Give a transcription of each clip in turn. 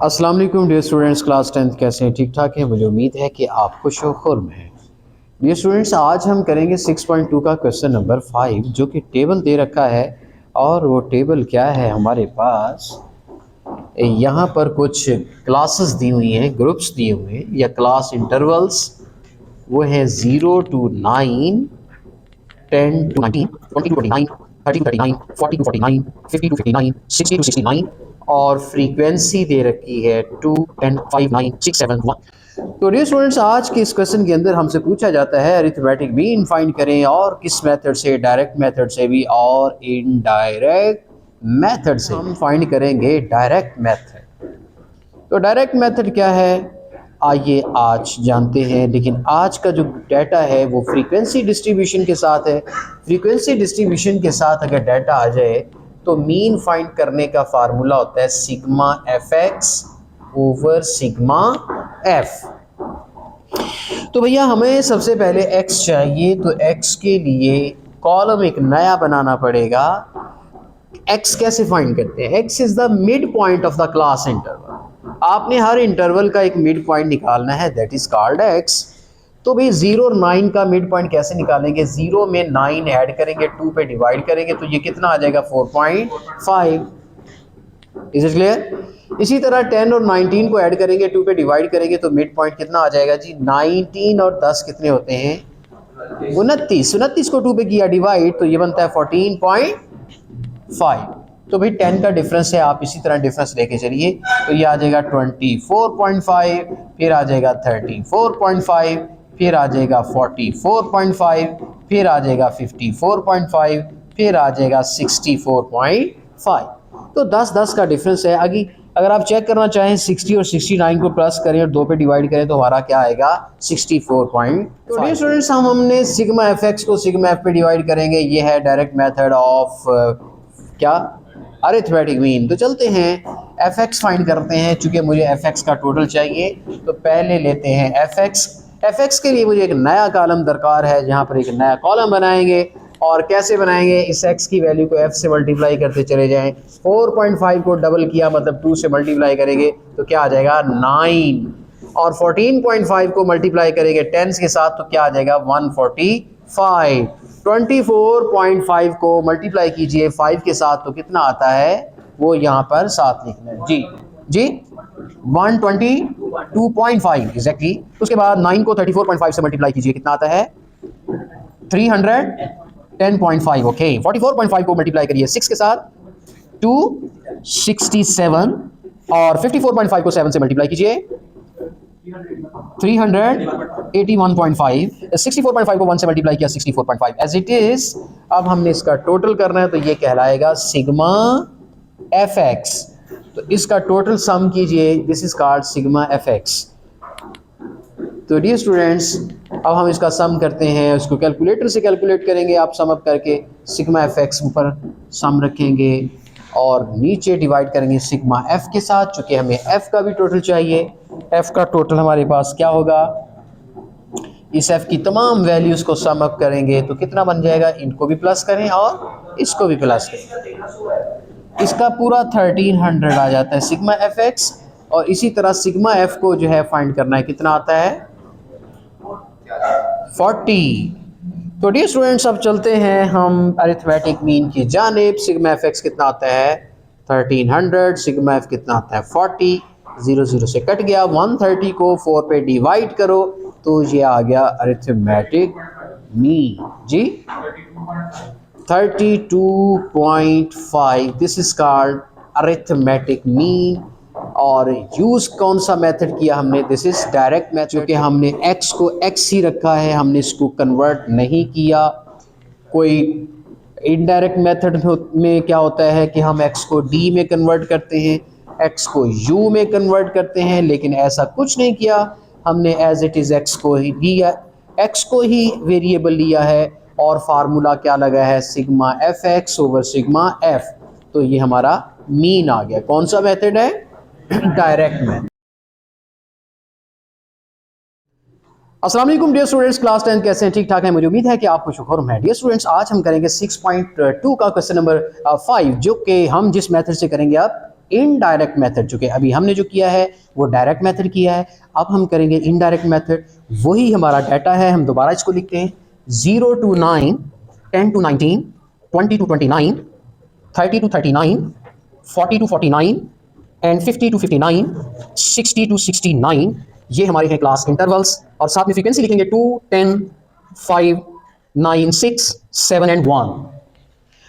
अस्सलाम वालेकुम dear students, class 10th कैसे हैं? ठीक ठाक हैं। मुझे उम्मीद है कि आप खुश हो खुर में हैं। डियर स्टूडेंट्स, आज हम करेंगे 6.2 का क्वेश्चन नंबर 5 जो कि टेबल दे रखा है। और वो टेबल क्या है हमारे पास, यहाँ पर कुछ क्लासेस दी हुई हैं, ग्रुप्स दिए हुए हैं या क्लास इंटरवल्स। वो हैं 0 to 9, 10 to 19, 20 to 29, 30 to 39, 40 to 49, 50 to 59, 60 to 69 और फ्रीक्वेंसी दे रखी है 2, 10, 5, 9, 6, 7, 1। तो डियर स्टूडेंट्स, आज के इस क्वेश्चन के अंदर हमसे पूछा जाता है अरिथमेटिक मीन फाइंड करें, और किस मेथड से? डायरेक्ट मेथड से भी और इनडायरेक्ट मेथड से। हम फाइंड करेंगे डायरेक्ट मेथड। तो डायरेक्ट मेथड क्या है, आइए आज जानते हैं। लेकिन आज का जो डाटा है वो फ्रीक्वेंसी डिस्ट्रीब्यूशन के साथ है। फ्रीक्वेंसी डिस्ट्रीब्यूशन के साथ अगर डाटा आ जाए तो मीन फाइंड करने का फार्मूला होता है sigma F x over sigma F. तो भैया हमें सबसे पहले एक्स चाहिए, तो एक्स के लिए कॉलम एक नया बनाना पड़ेगा। एक्स कैसे फाइंड करते हैं? X is the mid point of the class interval. आपने हर इंटरवल का एक मिड पॉइंट निकालना है, दैट इज कॉल्ड एक्स। तो भाई 0 और 9 का मिड पॉइंट कैसे निकालेंगे? 0 में 9 ऐड करेंगे, 2 पे डिवाइड करेंगे तो ये कितना आ जाएगा? 4.5। Is it clear? इसी तरह 10 और 19 को ऐड करेंगे, 2 पे डिवाइड करेंगे तो मिड पॉइंट कितना आ जाएगा जी? 19 और 10 कितने होते हैं? 29। 29 को 2 पे किया डिवाइड तो ये बनता है 14.5। तो भाई 10 का डिफरेंस है, आप इसी तरह डिफरेंस लेके चलिए तो ये आ जाएगा 24.5, फिर आ जाएगा 34.5, फिर आ जाएगा 44.5, फिर आ जाएगा 54.5, फिर आ जाएगा 64.5। तो 10-10 का डिफरेंस है। अगर आप चेक करना चाहें 60 और 69 को प्लस करें और 2 पे डिवाइड करें तो हमारा क्या आएगा? 64.5। तो डियर स्टूडेंट्स, हमने सिग्मा एफ एक्स को सिग्मा एफ पे डिवाइड करेंगे। ये है डायरेक्ट मेथड ऑफ क्या? Arithmetic mean. तो चलते हैं एफ एक्स फाइंड करते हैं। चूंकि मुझे एफ एक्स का टोटल चाहिए तो पहले लेते हैं एफ एक्स। एफ एक्स के लिए मुझे एक नया कॉलम दरकार है, जहाँ पर एक नया कॉलम बनाएंगे। और कैसे बनाएंगे? इस x की वैल्यू को f से मल्टीप्लाई करते चले जाएं। 4.5 को डबल किया मतलब 2 से मल्टीप्लाई करेंगे तो क्या आ जाएगा? 9। और 14.5 को मल्टीप्लाई करेंगे 10 के साथ तो क्या आ जाएगा? 145। 24.5 को मल्टीप्लाई कीजिए 5 के साथ तो कितना आता है? वो यहाँ पर 7 लिखना है जी 122.5 एग्जैक्टली। उसके बाद 9 को 34.5 से मल्टीप्लाई कीजिए, कितना आता है? 310.5। ओके, 44.5 को मल्टीप्लाई करिए 6 के साथ 267, और 54.5 को 7 से मल्टीप्लाई कीजिए 381.5। 64.5 को 1 से मल्टीप्लाई किया 64.5 एज इट इज। अब हमने इसका टोटल करना है तो ये कहलाएगा सिग्मा एफ एक्स। तो इसका टोटल सम कीजिए, this is called sigma F x. तो डियर स्टूडेंट्स, अब हम इसका सम करते हैं, उसको कैलकुलेटर से कैलकुलेट करेंगे। आप सम अप करके सिग्मा एफ एक्स ऊपर सम रखेंगे और नीचे डिवाइड करेंगे सिग्मा एफ के साथ, चूँकि हमें एफ का भी टोटल चाहिए। एफ का टोटल हमारे पास क्या होगा? इस एफ की तमाम वैल्यूज़ को सम अप करेंगे तो कितना बन जाएगा? इनको भी प्लस करें और इसको भी प्लस करें, इसका पूरा 1300 आ जाता है सिग्मा एफ एक्स। और इसी तरह सिग्मा एफ को जो है फाइंड करना है, कितना आता है? 40। तो डियर स्टूडेंट्स, अब चलते हैं हम अरिथमेटिक मीन की जानिब। सिग्मा एफ एक्स कितना आता है? 1300। सिग्मा एफ कितना आता है? 40। 0 0 से कट गया। 130 को 4 पे डिवाइड करो तो ये आ गया अरिथमेटिक मीन जी 32.5। This is called arithmetic mean. और यूज़ कौन सा मेथड किया हमने? दिस इज डायरेक्ट मेथड, क्योंकि हमने x को x ही रखा है, हमने इसको कन्वर्ट नहीं किया। कोई इनडायरेक्ट मेथड में क्या होता है कि हम x को d में कन्वर्ट करते हैं, x को u में कन्वर्ट करते हैं, लेकिन ऐसा कुछ नहीं किया। हमने एज इट इज़ x को ही लिया, x को ही वेरिएबल लिया है। और फार्मूला क्या लगा है? Sigma F x over sigma F. तो ये हमारा मीन आ गया। कौन सा मेथड है? Direct method. अस्सलाम वालेकुम डियर स्टूडेंट्स, क्लास 10 कैसे हैं? ठीक ठाक हैं। मुझे उम्मीद है कि आप खुश हैं। डियर स्टूडेंट्स, आज हम करेंगे 6.2 का क्वेश्चन नंबर 5, जो कि हम जिस मेथड से करेंगे अब इनडायरेक्ट मेथड, चूंकि अभी हमने जो किया है वो डायरेक्ट मेथड किया है, अब हम करेंगे इनडायरेक्ट मेथड। वही हमारा डाटा है, हम दोबारा इसको लिखते हैं 0 to 9, 10 to 19, 20 to 29, 30 to 39, 40 to 49 and 50 to 59, 60 to 69। ये हमारे हैं क्लास इंटरवल्स, और साथ में फ्रीक्वेंसी लिखेंगे 2, 10, 5, 9, 6, 7 एंड 1।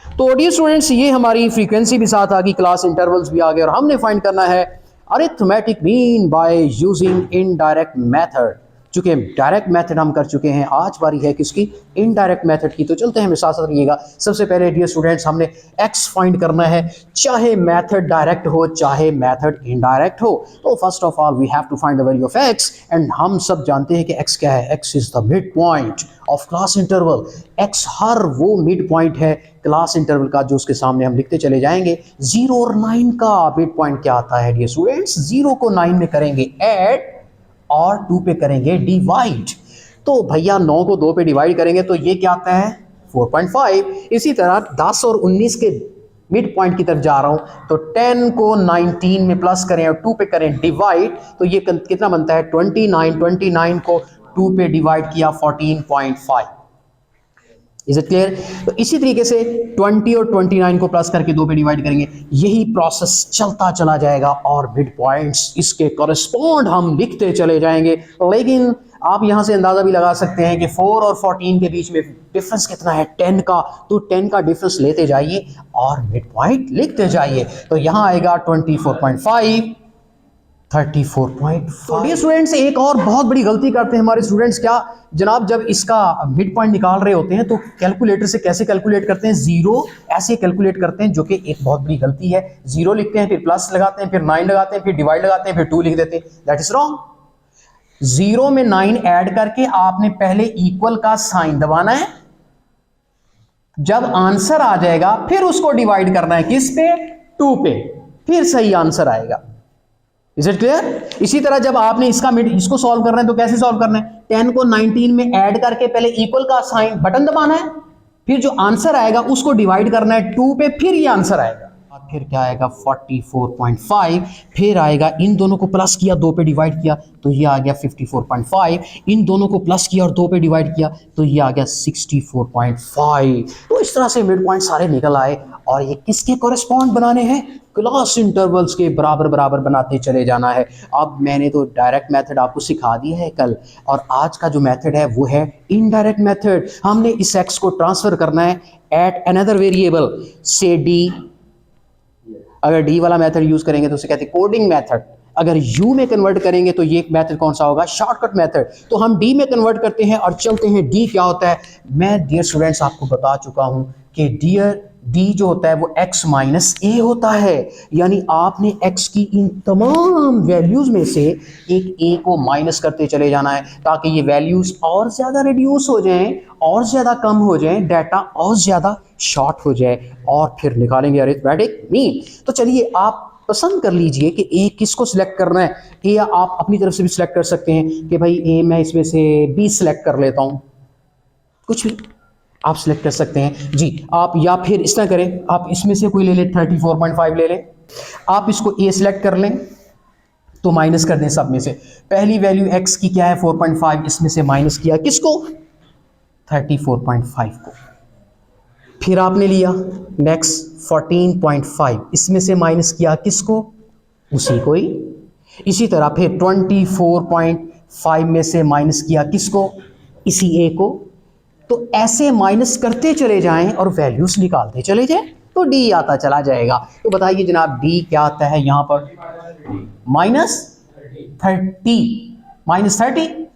तो डियर स्टूडेंट्स, ये हमारी फ्रीक्वेंसी भी साथ आ गई, क्लास इंटरवल्स भी आ गए, और हमने फाइंड करना है arithmetic mean by using indirect method. चूंकि डायरेक्ट मेथड हम कर चुके हैं, आज बारी है किसकी, इनडायरेक्ट मेथड की। तो चलते हैं, हमें साथ साथ रहिएगा। सबसे पहले डियर स्टूडेंट्स, हमने x फाइंड करना है, चाहे मेथड डायरेक्ट हो चाहे मेथड इनडायरेक्ट हो। तो first of all we have to find the value of x, and हम सब जानते हैं कि x क्या है। x is the mid point of class interval. x हर वो मिड पॉइंट है क्लास इंटरवल का जो उसके सामने हम लिखते चले जाएंगे। 0 और 9 का मिड पॉइंट क्या आता है डियर स्टूडेंट्स, 0 को 9 में करेंगे ऐड और 2 पे करेंगे डिवाइड। तो भैया 9 को 2 पे डिवाइड करेंगे तो ये क्या आता है 4.5। इसी तरह 10 और 19 के मिड पॉइंट की तरफ जा रहा हूं, तो 10 को 19 में प्लस करें और 2 पे करें डिवाइड, तो ये कितना बनता है 29। 29 को 2 पे डिवाइड किया 14.5। Is it clear. तो इसी तरीके से 20 और 29 को प्लस करके 2 पे डिवाइड करेंगे, यही प्रोसेस चलता चला जाएगा और मिड पॉइंट्स इसके कॉरेस्पॉन्ड हम लिखते चले जाएंगे। लेकिन आप यहां से अंदाजा भी लगा सकते हैं कि 4 और 14 के बीच में डिफरेंस कितना है 10 का, तो 10 का डिफरेंस लेते जाइए और मिड पॉइंट लिखते जाइए। तो यहां आएगा 24.5, 34.5। तो डियर स्टूडेंट्स, एक और बहुत बड़ी गलती करते हैं हमारे स्टूडेंट्स, क्या जनाब, जब इसका मिड पॉइंट निकाल रहे होते हैं तो कैलकुलेटर से कैसे कैलकुलेट करते हैं, 0 ऐसे कैलकुलेट करते हैं, जो कि एक बहुत बड़ी गलती है। 0 लिखते हैं, फिर प्लस लगाते हैं, फिर 9 लगाते हैं, फिर डिवाइड लगाते हैं, फिर 2 लिख देते हैं। That is wrong. 0 में 9 ऐड करके आपने पहले इक्वल का साइन दबाना है, जब आंसर आ जाएगा फिर उसको डिवाइड करना है, किस पे, 2 पे, फिर सही आंसर आएगा। Is it clear. इसी तरह जब आपने इसको सॉल्व करना है तो कैसे सॉल्व करना है, 10 को 19 में ऐड करके पहले इक्वल का साइन बटन दबाना है, फिर जो आंसर आएगा उसको डिवाइड करना है 2 पे, फिर ये आंसर आएगा। फिर क्या आएगा 44.5, फिर आएगा इन दोनों को प्लस किया 2 पे डिवाइड किया तो ये आ गया 54.5, इन दोनों को प्लस किया और 2 पे डिवाइड किया तो ये आ गया 64.5। तो इस तरह से मिड पॉइंट सारे निकल आए, और ये किसके कॉरेस्पॉन्ड बनाने हैं, क्लास इंटरवल्स के बराबर बराबर बनाते चले जाना है। अब मैंने तो डायरेक्ट मेथड आपको सिखा दिया है कल, और आज का जो मेथड है वो है इनडायरेक्ट मेथड। हमने इस x को ट्रांसफर करना है एट अनदर वेरिएबल से d। अगर d वाला मेथड यूज करेंगे तो उसे कहते हैं कोडिंग मेथड। अगर u में कन्वर्ट करेंगे तो ये मेथड कौन सा होगा, शॉर्टकट मेथड। तो हम d में कन्वर्ट करते हैं और चलते हैं। d क्या होता है, मैं डियर स्टूडेंट्स आपको बता चुका हूं कि d जो होता है वो x माइनस a होता है, यानी आपने x की इन तमाम वैल्यूज में से एक a को माइनस करते चले जाना है, ताकि ये वैल्यूज और ज्यादा रिड्यूस हो जाएं, और ज्यादा कम हो जाएं, डाटा और ज्यादा शॉर्ट हो जाए, और फिर निकालेंगे अरिथमेटिक मीन। तो चलिए आप पसंद कर लीजिए कि a किसको सिलेक्ट करना है। a आप अपनी तरफ से भी सिलेक्ट कर सकते हैं कि भाई a मैं इसमें से b सिलेक्ट कर लेता हूं, कुछ भी आप सिलेक्ट कर सकते हैं जी आप। या फिर इस तरह करें, आप इसमें से कोई ले लें, 34.5 ले लें, आप इसको a सिलेक्ट कर लें तो माइनस कर दें सब में से। पहली वैल्यू x की क्या है 4.5, इसमें से माइनस किया किसको, 34.5 को। फिर आपने लिया नेक्स्ट 14.5, इसमें से माइनस किया किसको, उसी को ही। इसी तरह फिर 24.5 में से माइनस किया किसको, इसी a को। तो ऐसे माइनस करते चले जाएं और वैल्यूज निकालते चले जाएं तो d आता चला जाएगा। तो बताइए जनाब d क्या आता है यहाँ पर, -30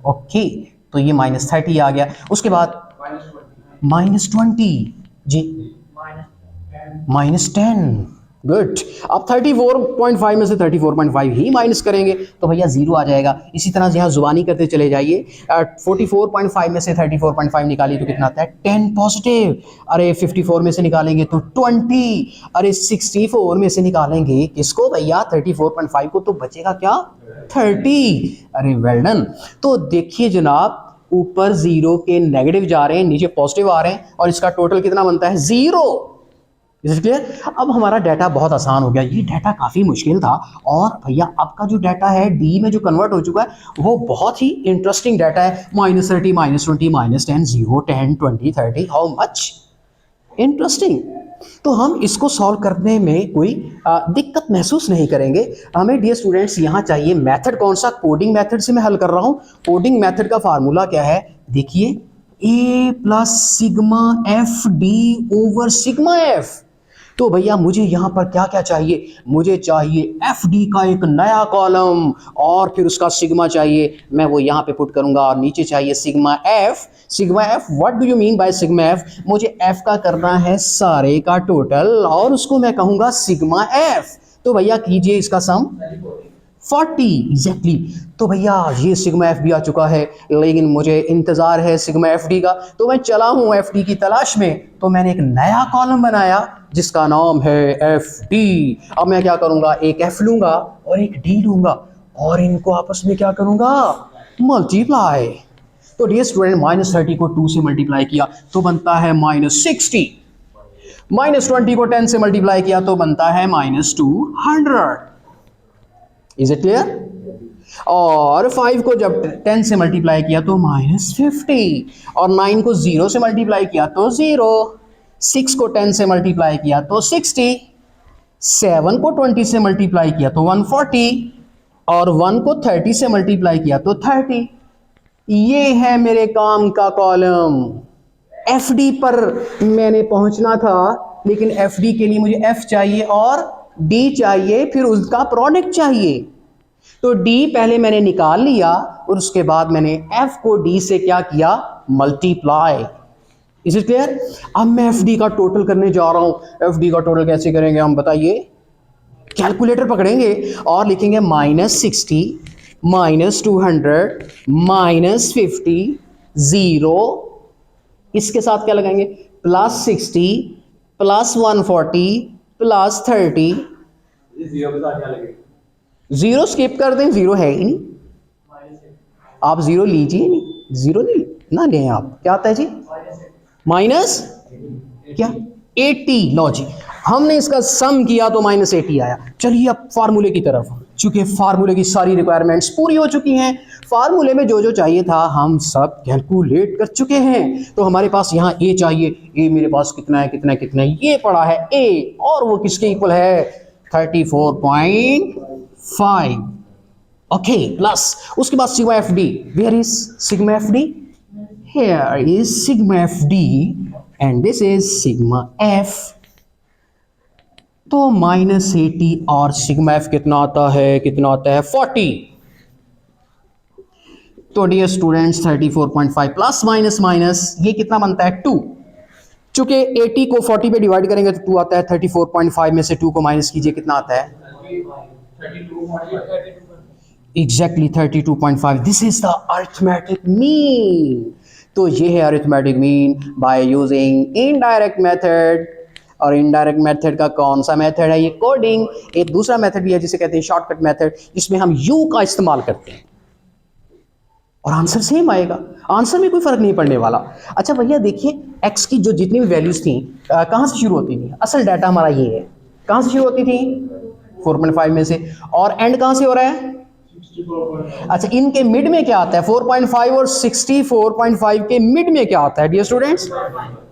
ओके, तो ये -30 आ गया। उसके बाद -20 जी, -10 गुड। अब 34.5 में से 34.5 ही माइनस करेंगे तो भैया 0 आ जाएगा। इसी तरह से यहाँ जुबानी करते चले जाइए। 44.5 में से 34.5 निकालिए तो कितना आता है 10 पॉजिटिव। अरे 54 में से निकालेंगे तो 20। अरे 64 में से निकालेंगे किसको भैया, 34.5 को, तो बचेगा क्या 30। अरे वेल डन। तो देखिए जनाब, ऊपर 0 के नेगेटिव जा रहे हैं, नीचे पॉजिटिव आ रहे हैं, और इसका टोटल कितना बनता है 0। Is clear? अब हमारा डाटा बहुत आसान हो गया, ये डाटा काफ़ी मुश्किल था और भैया आपका जो डाटा है डी में जो कन्वर्ट हो चुका है वो बहुत ही इंटरेस्टिंग डाटा है। -30, -20, -10, 0, 10, 20, 30, हाउ मच इंटरेस्टिंग। तो हम इसको सॉल्व करने में कोई दिक्कत महसूस नहीं करेंगे। हमें डियर स्टूडेंट्स यहाँ चाहिए मेथड कौन सा, कोडिंग मेथड से मैं हल कर रहा हूँ। कोडिंग मेथड का फार्मूला क्या है, देखिए a plus sigma F d over sigma F. तो भैया मुझे यहाँ पर क्या क्या चाहिए, मुझे चाहिए एफ डी का एक नया कॉलम और फिर उसका सिग्मा चाहिए, मैं वो यहाँ पे पुट करूंगा, और नीचे चाहिए sigma F. Sigma F, what do you mean by sigma F? मुझे एफ का करना है सारे का टोटल और उसको मैं कहूंगा सिग्मा एफ। तो भैया कीजिए इसका सम 40 एग्जैक्टली। तो भैया ये सिग्मा एफ भी आ चुका है, लेकिन मुझे इंतजार है सिग्मा एफ डी का, तो मैं चला हूं एफ डी की तलाश में। तो मैंने एक नया कॉलम बनाया जिसका नाम है एफ डी। अब मैं क्या करूंगा, एक एफ लूंगा और एक डी लूंगा और इनको आपस में क्या करूंगा, मल्टीप्लाई। तो डियर स्टूडेंट -30 को 2 से मल्टीप्लाई किया तो बनता है -60, -20 को 10 से मल्टीप्लाई किया तो बनता है -200। Is it clear? और 5 को जब 10 से मल्टीप्लाई किया तो -50 और 9 को 0 से मल्टीप्लाई किया तो 0, 6 को 10 से मल्टीप्लाई किया तो 60, 7 को 20 से मल्टीप्लाई किया तो 140 और 1 को 30 से मल्टीप्लाई किया तो 30। ये है मेरे काम का कॉलम। एफडी पर मैंने पहुंचना था, लेकिन एफडी के लिए मुझे एफ चाहिए और डी चाहिए, फिर उसका प्रोडक्ट चाहिए। तो डी पहले मैंने निकाल लिया और उसके बाद मैंने एफ को डी से क्या किया, मल्टीप्लाई। Is it clear? अब मैं एफ डी का टोटल करने जा रहा हूं। एफ डी का टोटल कैसे करेंगे हम बताइए? कैलकुलेटर पकड़ेंगे और लिखेंगे -60 -200 -50 0, इसके साथ क्या लगाएंगे, +60 +140 +30। जीरो स्किप कर दें, जीरो है ही नहीं, आप जीरो लीजिए नहीं, जीरो नहीं ना लें आप। क्या आता है जी, माइनस क्या 80। लो जी, हमने इसका सम किया तो -80 आया। चलिए अब फार्मूले की तरफ, चूंकि फार्मूले की सारी रिक्वायरमेंट्स पूरी हो चुकी हैं, फार्मूले में जो जो चाहिए था हम सब कैलकुलेट कर चुके हैं। तो हमारे पास यहाँ ए चाहिए, ए मेरे पास कितना है कितना है कितना है, ये पड़ा है ए और वो किसके इक्वल है, 34.5। ओके, प्लस उसके बाद sigma F D, where is sigma F D, here is sigma F D and this is sigma F. तो -80 और सिग्मा एफ कितना आता है, कितना आता है 40। तो dear students 34.5 plus minus minus ये कितना बनता है 2। चूंकि 80 को 40 पे डिवाइड करेंगे तो 2 आता है, 34.5 में से 2 को माइनस कीजिए कितना आता है, exactly 32.5। This is the arithmetic mean. तो ये है arithmetic mean by using indirect method. और इनडायरेक्ट मेथड का कौन सा मेथड है, ये कोडिंग। एक दूसरा मेथड भी है जिसे कहते हैं शॉर्टकट मेथड, जिसमें हम यू का इस्तेमाल करते हैं और आंसर सेम आएगा, आंसर में कोई फर्क नहीं पड़ने वाला। अच्छा भैया देखिए, एक्स की जो जितनी भी वैल्यूज थी कहाँ से शुरू होती थी, असल डाटा हमारा ये है, कहाँ से शुरू होती थी 4.5 में से, और एंड कहाँ से हो रहा है, अच्छा इनके मिड में क्या आता है 4.5 और 64.5 के मिड में क्या आता है डियर स्टूडेंट्स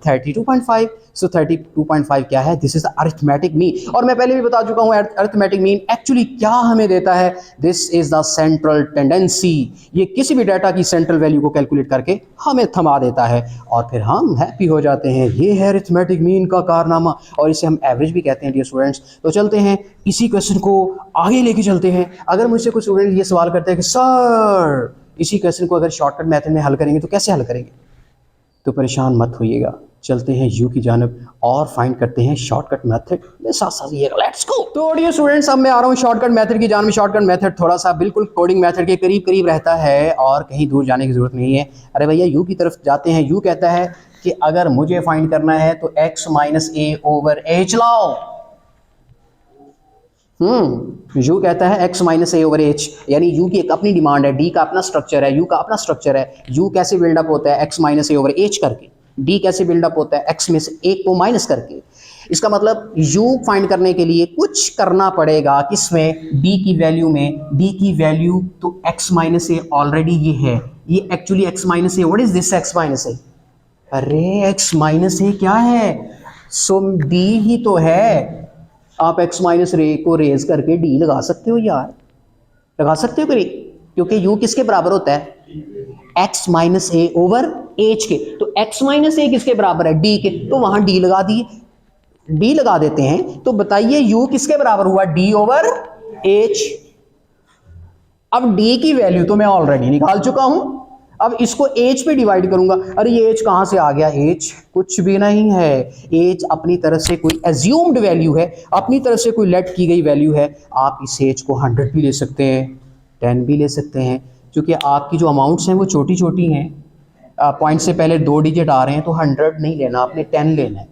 32.5। सो 32.5 क्या है, this is the arithmetic mean. और मैं पहले भी बता चुका हूं अरिथमेटिक मीन एक्चुअली क्या हमें देता है, this is the central tendency. ये किसी भी डाटा की सेंट्रल वैल्यू को कैलकुलेट करके हमें थमा देता है और फिर हम हैप्पी हो जाते हैं। ये है अरिथमेटिक मीन का कारनामा और इसे हम एवरेज भी कहते हैं डियर स्टूडेंट्स। तो चलते हैं इसी क्वेश्चन को आगे लेके चलते हैं। अगर मुझसे कोई स्टूडेंट ये सवाल करते हैं कि सर इसी क्वेश्चन को अगर शॉर्टकट मेथड में हल करेंगे तो कैसे हल करेंगे, तो परेशान मत होइएगा, चलते हैं यू की जानब और फाइंड करते हैं शॉर्टकट मेथड में साथ साथ ये। Let's go. तो डियर स्टूडेंट्स अब मैं आ रहा हूँ शॉर्टकट मेथड की जानब। शॉर्टकट मेथड थोड़ा सा बिल्कुल कोडिंग मेथड के करीब करीब रहता है और कहीं दूर जाने की जरूरत नहीं है। अरे भैया यू की तरफ जाते हैं। यू कहता है कि अगर मुझे फाइंड करना है तो x माइनस ए ओवर एच लाओ। यू कहता है x माइनस ए ओवर एच, यानी यू की एक अपनी डिमांड है, डी का अपना स्ट्रक्चर है, यू का अपना स्ट्रक्चर है। यू कैसे बिल्डअप होता है x माइनस ए ओवर एच करके, डी कैसे बिल्डअप होता है, एक्स में से एक को माइनस करके। इसका मतलब यू फाइंड करने के लिए कुछ करना पड़ेगा, किसमें, डी की वैल्यू में। डी की वैल्यू तो एक्स माइनस ए ऑलरेडी ये है, ये actually x minus a. What is this x minus a? अरे एक्स माइनस ए क्या है, सो डी ही तो है। आप एक्स माइनस रे को रेज करके डी लगा सकते हो यार, लगा सकते हो करी, क्योंकि यू किसके बराबर होता है, एक्स माइनस ए ओवर एच के। तो एक्स माइनस ए किसके बराबर है, डी के, तो वहां डी लगा दिए, डी लगा देते हैं। तो बताइए यू किसके बराबर हुआ, डी ओवर एच। अब डी की वैल्यू तो मैं ऑलरेडी निकाल चुका हूं, अब इसको एच पे डिवाइड करूंगा। अरे ये एच कहां से आ गया, एच कुछ भी नहीं है, एच अपनी तरफ से कोई एज्यूम्ड वैल्यू है, अपनी तरफ से कोई लेट की गई वैल्यू है। आप इस एच को 100 भी ले सकते हैं, 10 भी ले सकते हैं, क्योंकि आपकी जो अमाउंट्स हैं वो छोटी छोटी हैं। पॉइंट से पहले 2 डिजिट आ रहे हैं तो 100 नहीं लेना, आपने 10 लेना है।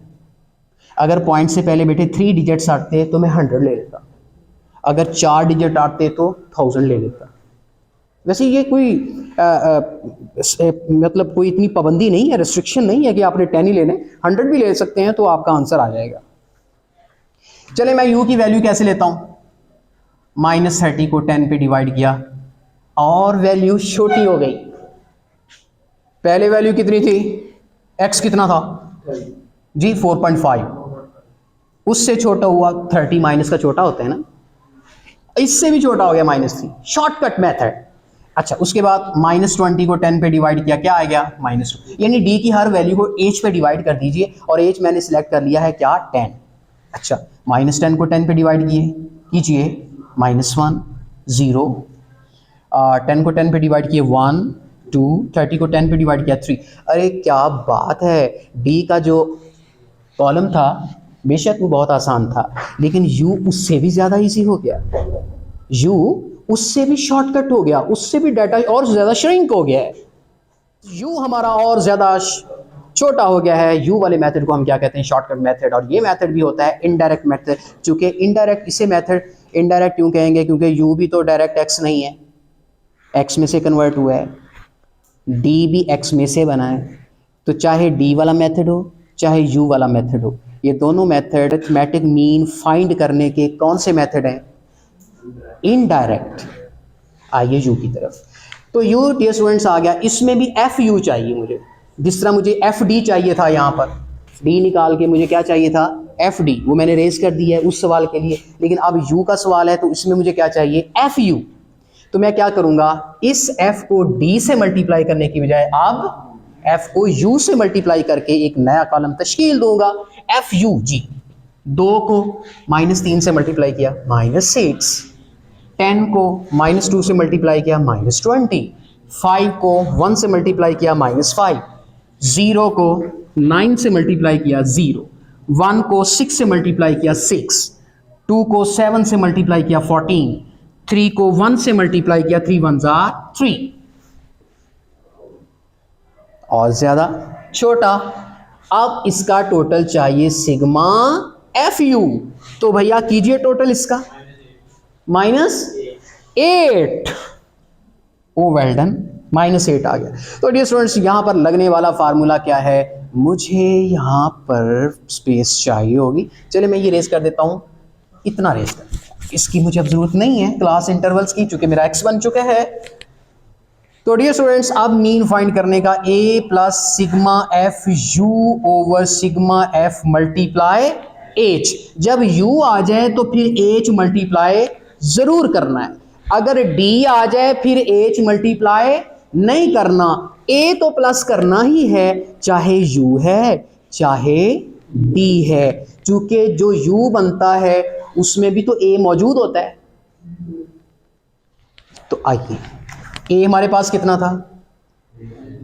अगर पॉइंट से पहले बेटे 3 डिजिट्स आते तो मैं 100 ले लेता, अगर 4 डिजिट आते तो 1000 ले लेता। वैसे ये कोई मतलब कोई इतनी पाबंदी नहीं है, रेस्ट्रिक्शन नहीं है कि आपने 10 ही लेने, 100 भी ले सकते हैं तो आपका आंसर आ जाएगा। चले मैं u की वैल्यू कैसे लेता हूं, -30 को 10 पे डिवाइड किया और वैल्यू छोटी हो गई। पहले वैल्यू कितनी थी, x कितना था जी 4.5, उससे छोटा हुआ 30, माइनस का छोटा होता है ना, इससे भी छोटा हो गया -3, शॉर्टकट मेथड। अच्छा उसके बाद -20 को 10 पे डिवाइड किया, क्या आ गया -2, यानी d की हर वैल्यू को h पे डिवाइड कर दीजिए, और h मैंने सिलेक्ट कर लिया है क्या 10। अच्छा -10 को 10 पे डिवाइड कीजिए -1 0, 10 को 10 पे डिवाइड किए 1 2, 30 को 10 पे डिवाइड किया 3। अरे क्या बात है, d का जो कॉलम था बेशक वो बहुत आसान था, लेकिन u उससे भी ज़्यादा इजी हो गया, u उससे भी शॉर्टकट हो गया, उससे भी डाटा और ज़्यादा श्रिंक हो गया है, u हमारा और ज़्यादा छोटा हो गया है। u वाले मेथड को हम क्या कहते हैं, शॉर्टकट मेथड। और ये मेथड भी होता है इनडायरेक्ट मेथड, चूँकि इनडायरेक्ट, इसे मेथड इनडायरेक्ट क्यों कहेंगे, क्योंकि u भी तो डायरेक्ट x नहीं है, x में से कन्वर्ट हुआ है, d भी x में से बना है। तो चाहे d वाला मेथड हो चाहे u वाला मेथड हो, ये दोनों मेथड अरिथमेटिक मीन फाइंड करने के कौन से मेथड हैं, इनडायरेक्ट। आइए u की तरफ, तो u डियर स्टूडेंट्स आ गया, इसमें भी fu चाहिए मुझे, जिस तरह मुझे fd चाहिए था, यहाँ पर d निकाल के मुझे क्या चाहिए था fd, वो मैंने रेज कर दिया है उस सवाल के लिए। लेकिन अब u का सवाल है तो इसमें मुझे क्या चाहिए fu। तो मैं क्या करूंगा, इस f को d से मल्टीप्लाई करने की बजाय अब f को u से मल्टीप्लाई करके एक नया कॉलम तश्कील दूंगा, fu जी। 2 को -3 से मल्टीप्लाई किया -6, 10 को -2 से मल्टीप्लाई किया -20, 5 को 1 से मल्टीप्लाई किया -5, 0 को 9 से मल्टीप्लाई किया 0, 1 को 6 से मल्टीप्लाई किया 6, 2 को 7 से मल्टीप्लाई किया 14, 3 को 1 से मल्टीप्लाई किया 3 1 3, और ज्यादा छोटा। अब इसका टोटल चाहिए सिग्मा fu, तो भैया कीजिए टोटल इसका -8, ओ वेल डन, -8 आ गया। तो डियर स्टूडेंट्स यहां पर लगने वाला फार्मूला क्या है, मुझे यहां पर स्पेस चाहिए होगी। चलिए मैं ये रेस कर देता हूं, इतना रेस कर देता हूं, इसकी मुझे अब जरूरत नहीं है क्लास इंटरवल्स की, चूंकि मेरा x बन चुका है। तो डियर स्टूडेंट्स अब मीन फाइंड करने का, a plus sigma F you over sigma F multiply h। जब u आ जाए तो फिर h मल्टीप्लाई जरूर करना है, अगर d आ जाए फिर h मल्टीप्लाई नहीं करना, a तो प्लस करना ही है, चाहे u है चाहे d है, क्योंकि जो u बनता है उसमें भी तो a मौजूद होता है। तो आइए a हमारे पास कितना था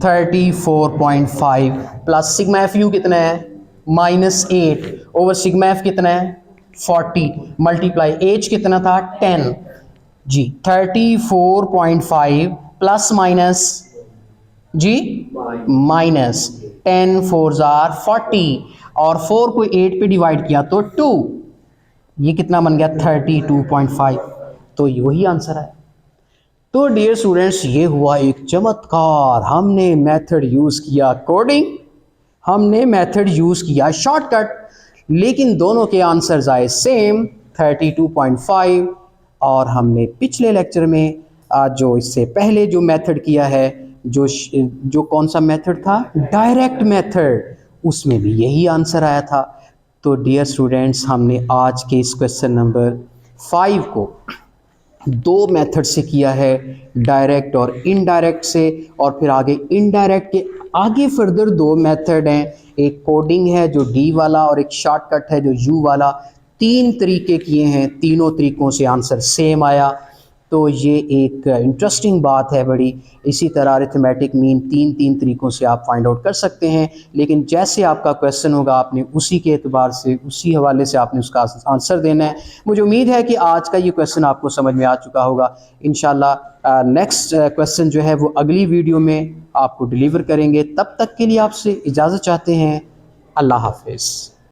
34.5 प्लस सिग्मा एफ यू कितना है -8 ओवर सिग्मा एफ कितना है 40 मल्टीप्लाई एच कितना था 10 जी 34.5 प्लस माइनस जी -10 4 40 और 4 को 8 पे डिवाइड किया तो 2, ये कितना बन गया 32.5, तो वही आंसर है। तो डियर स्टूडेंट्स ये हुआ एक चमत्कार, हमने मेथड यूज किया कोडिंग, हमने मेथड यूज़ किया शॉर्टकट, लेकिन दोनों के आंसर्स आए सेम 32.5। और हमने पिछले लेक्चर में जो इससे पहले जो मेथड किया है, जो कौन सा मेथड था, डायरेक्ट मेथड, उसमें भी यही आंसर आया था। तो डियर स्टूडेंट्स, हमने आज के इस क्वेश्चन नंबर 5 को दो मेथड से किया है, डायरेक्ट और इनडायरेक्ट से, और फिर आगे इनडायरेक्ट के आगे फर्दर दो मेथड हैं, एक कोडिंग है जो डी वाला और एक शॉर्टकट है जो यू वाला। 3 तरीके किए हैं, तीनों तरीकों से आंसर सेम आया। तो ये एक इंटरेस्टिंग बात है बड़ी। इसी तरह अरिथमेटिक मीन 3 तरीकों से आप फाइंड आउट कर सकते हैं, लेकिन जैसे आपका क्वेश्चन होगा आपने उसी के एतबार से, उसी हवाले से आपने उसका आंसर देना है। मुझे उम्मीद है कि आज का ये क्वेश्चन आपको समझ में आ चुका होगा। इंशाल्लाह नेक्स्ट क्वेश्चन जो है वो अगली वीडियो में आपको डिलीवर करेंगे। तब तक के लिए आपसे इजाज़त चाहते हैं। अल्लाह हाफिज़।